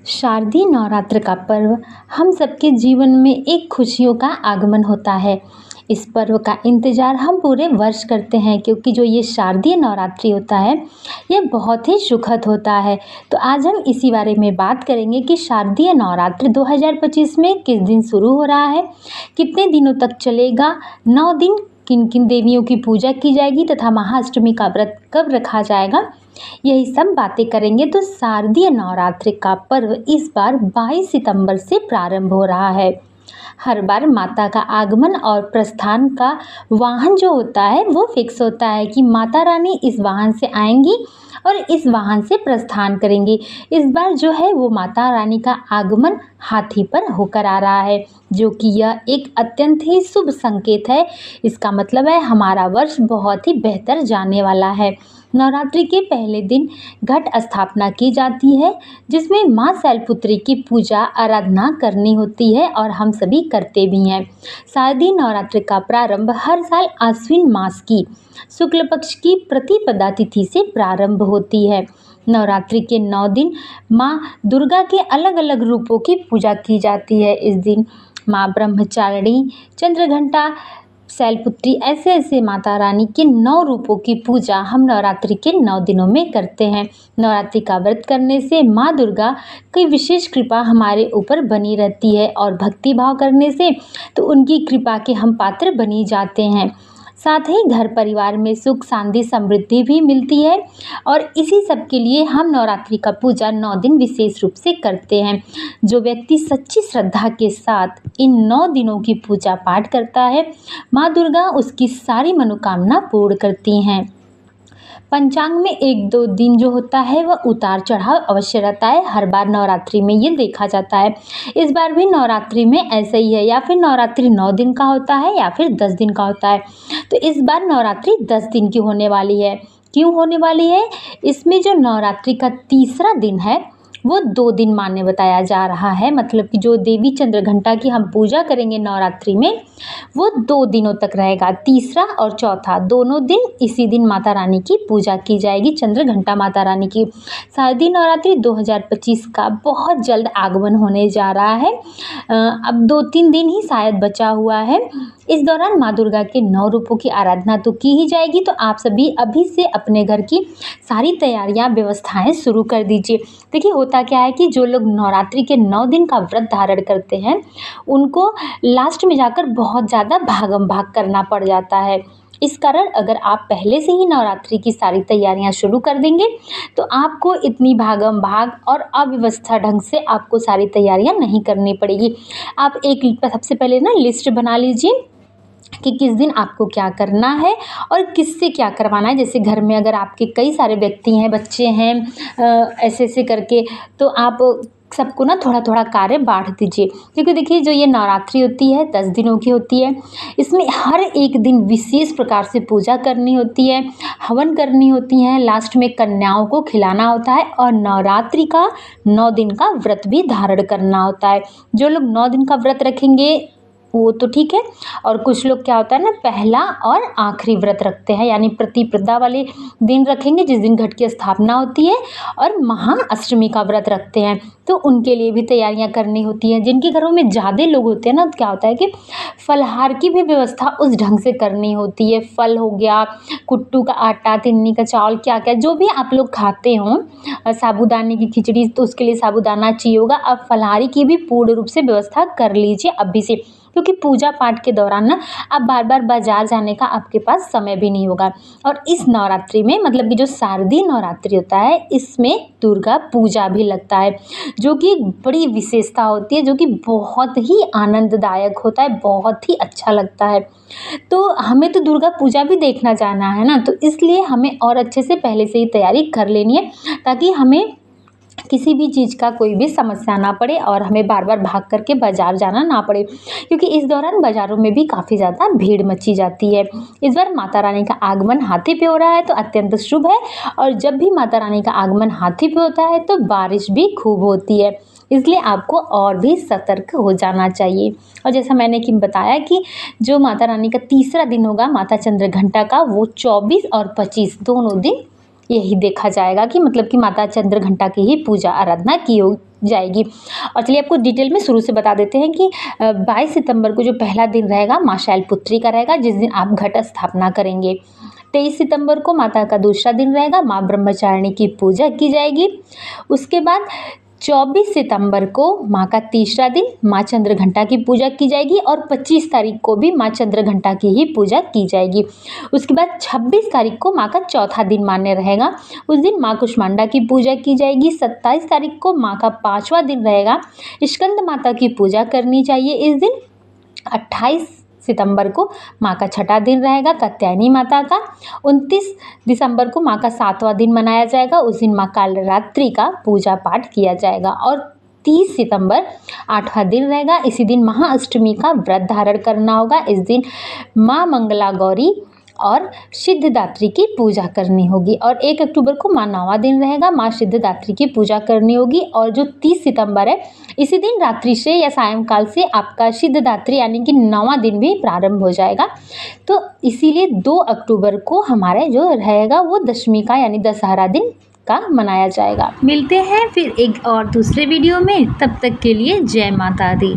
शारदीय नवरात्र का पर्व हम सबके जीवन में एक खुशियों का आगमन होता है। इस पर्व का इंतज़ार हम पूरे वर्ष करते हैं क्योंकि जो ये शारदीय नवरात्रि होता है ये बहुत ही सुखद होता है। तो आज हम इसी बारे में बात करेंगे कि शारदीय नवरात्र 2025 में किस दिन शुरू हो रहा है, कितने दिनों तक चलेगा, 9 दिन किन किन देवियों की पूजा की जाएगी तथा महाअष्टमी का व्रत कब रखा जाएगा, यही सब बातें करेंगे। तो शारदीय नवरात्रि का पर्व इस बार 22 सितंबर से प्रारंभ हो रहा है। हर बार माता का आगमन और प्रस्थान का वाहन जो होता है वो फिक्स होता है कि माता रानी इस वाहन से आएंगी और इस वाहन से प्रस्थान करेंगी। इस बार जो है वो माता रानी का आगमन हाथी पर होकर आ रहा है, जो कि यह एक अत्यंत ही शुभ संकेत है। इसका मतलब है हमारा वर्ष बहुत ही बेहतर जाने वाला है। नवरात्रि के पहले दिन घट स्थापना की जाती है, जिसमें माँ शैलपुत्री की पूजा आराधना करनी होती है और हम सभी करते भी हैं। शारदीय नवरात्रि का प्रारंभ हर साल आश्विन मास की शुक्ल पक्ष की प्रतिपदा तिथि से प्रारंभ होती है। नवरात्रि के 9 दिन माँ दुर्गा के अलग अलग रूपों की पूजा की जाती है। इस दिन माँ ब्रह्मचारिणी, चंद्रघंटा, शैलपुत्री ऐसे माता रानी के 9 रूपों की पूजा हम नवरात्रि के 9 दिनों में करते हैं। नवरात्रि का व्रत करने से माँ दुर्गा की विशेष कृपा हमारे ऊपर बनी रहती है और भक्ति भाव करने से तो उनकी कृपा के हम पात्र बनी जाते हैं। साथ ही घर परिवार में सुख शांति समृद्धि भी मिलती है और इसी सब के लिए हम नवरात्रि का पूजा 9 दिन विशेष रूप से करते हैं। जो व्यक्ति सच्ची श्रद्धा के साथ इन 9 दिनों की पूजा पाठ करता है, माँ दुर्गा उसकी सारी मनोकामना पूर्ण करती हैं। पंचांग में 1-2 दिन जो होता है वह उतार चढ़ाव अवश्य रहता है। हर बार नवरात्रि में ये देखा जाता है। इस बार भी नवरात्रि में ऐसा ही है, या फिर नवरात्रि 9 दिन का होता है या फिर 10 दिन का होता है। तो इस बार नवरात्रि 10 दिन की होने वाली है। क्यों होने वाली है? इसमें जो नवरात्रि का तीसरा दिन है वो 2 दिन मान्य बताया जा रहा है। मतलब कि जो देवी चंद्रघंटा की हम पूजा करेंगे नवरात्रि में वो 2 दिनों तक रहेगा। तीसरा और चौथा दोनों दिन इसी दिन माता रानी की पूजा की जाएगी, चंद्रघंटा माता रानी की। शारदीय नवरात्रि 2025 का बहुत जल्द आगमन होने जा रहा है। अब 2-3 दिन ही शायद बचा हुआ है। इस दौरान माँ दुर्गा के 9 रूपों की आराधना तो की ही जाएगी। तो आप सभी अभी से अपने घर की सारी तैयारियां व्यवस्थाएं शुरू कर दीजिए। देखिए होता क्या है कि जो लोग नवरात्रि के 9 दिन का व्रत धारण करते हैं उनको लास्ट में जाकर बहुत ज़्यादा भागम भाग करना पड़ जाता है। इस कारण अगर आप पहले से ही नवरात्रि की सारी तैयारियां शुरू कर देंगे तो आपको इतनी भागम भाग और अव्यवस्था ढंग से आपको सारी तैयारियां नहीं करनी पड़ेगी। आप एक सबसे पहले ना लिस्ट बना लीजिए कि किस दिन आपको क्या करना है और किससे क्या करवाना है। जैसे घर में अगर आपके कई सारे व्यक्ति हैं, बच्चे हैं, ऐसे करके तो आप सबको ना थोड़ा थोड़ा कार्य बांट दीजिए। क्योंकि देखिए जो ये नवरात्रि होती है 10 दिनों की होती है, इसमें हर एक दिन विशेष प्रकार से पूजा करनी होती है, हवन करनी होती है, लास्ट में कन्याओं को खिलाना होता है और नवरात्रि का 9 दिन का व्रत भी धारण करना होता है। जो लोग 9 दिन का व्रत रखेंगे वो तो ठीक है, और कुछ लोग क्या होता है ना पहला और आखिरी व्रत रखते हैं, यानी प्रतिपदा वाले दिन रखेंगे जिस दिन घट की स्थापना होती है, और महाअष्टमी का व्रत रखते हैं। तो उनके लिए भी तैयारियां करनी होती हैं। जिनके घरों में ज़्यादा लोग होते हैं ना तो क्या होता है कि फलहार की भी व्यवस्था उस ढंग से करनी होती है। फल हो गया, कुट्टू का आटा, तिन्नी का चावल, क्या क्या जो भी आप लोग खाते हों, साबूदाने की खिचड़ी तो उसके लिए साबूदाना चाहिए होगा। अब फलहारी की भी पूर्ण रूप से व्यवस्था कर लीजिए अभी से, क्योंकि पूजा पाठ के दौरान ना अब बार बार बाजार जाने का आपके पास समय भी नहीं होगा। और इस नवरात्रि में मतलब कि जो शारदीय नवरात्रि होता है इसमें दुर्गा पूजा भी लगता है, जो कि एक बड़ी विशेषता होती है, जो कि बहुत ही आनंददायक होता है, बहुत ही अच्छा लगता है। तो हमें तो दुर्गा पूजा भी देखना जाना है ना, तो इसलिए हमें और अच्छे से पहले से ही तैयारी कर लेनी है ताकि हमें किसी भी चीज़ का कोई भी समस्या ना पड़े और हमें बार बार भाग करके बाज़ार जाना ना पड़े, क्योंकि इस दौरान बाज़ारों में भी काफ़ी ज़्यादा भीड़ मची जाती है। इस बार माता रानी का आगमन हाथी पे हो रहा है तो अत्यंत शुभ है, और जब भी माता रानी का आगमन हाथी पे होता है तो बारिश भी खूब होती है, इसलिए आपको और भी सतर्क हो जाना चाहिए। और जैसा मैंने कि बताया कि जो माता रानी का तीसरा दिन होगा माता चंद्रघंटा का, वो 24 और 25 दोनों दिन यही देखा जाएगा कि मतलब कि माता चंद्रघंटा की ही पूजा आराधना की जाएगी। और चलिए आपको डिटेल में शुरू से बता देते हैं कि 22 सितंबर को जो पहला दिन रहेगा माँ शैलपुत्री का रहेगा, जिस दिन आप घट स्थापना करेंगे। 23 सितंबर को माता का दूसरा दिन रहेगा, माँ ब्रह्मचारिणी की पूजा की जाएगी। उसके बाद 24 सितंबर को माँ का तीसरा दिन माँ चंद्रघंटा की पूजा की जाएगी और 25 तारीख को भी माँ चंद्रघंटा की ही पूजा की जाएगी। उसके बाद 26 तारीख को माँ का चौथा दिन मान्य रहेगा, उस दिन माँ कुष्मांडा की पूजा की जाएगी। 27 तारीख को माँ का 5वां दिन रहेगा, स्कंद माता की पूजा करनी चाहिए इस दिन। 28 सितंबर को माँ का छठा दिन रहेगा कात्यायनी माता का। 29 दिसंबर को माँ का 7वां दिन मनाया जाएगा, उस दिन माँ कालरात्रि का पूजा पाठ किया जाएगा। और 30 सितंबर 8वां दिन रहेगा, इसी दिन महाअष्टमी का व्रत धारण करना होगा। इस दिन माँ मंगला गौरी और सिद्धिदात्री की पूजा करनी होगी। और 1 अक्टूबर को माँ 9वां दिन रहेगा, माँ सिद्धिदात्री की पूजा करनी होगी। और जो 30 सितंबर है, इसी दिन रात्रि से या सायंकाल से आपका सिद्धिदात्री यानी कि 9वां दिन भी प्रारंभ हो जाएगा। तो इसीलिए 2 अक्टूबर को हमारे जो रहेगा वो दशमी का यानी दशहरा दिन का मनाया जाएगा। मिलते हैं फिर एक और दूसरे वीडियो में, तब तक के लिए जय माता दी।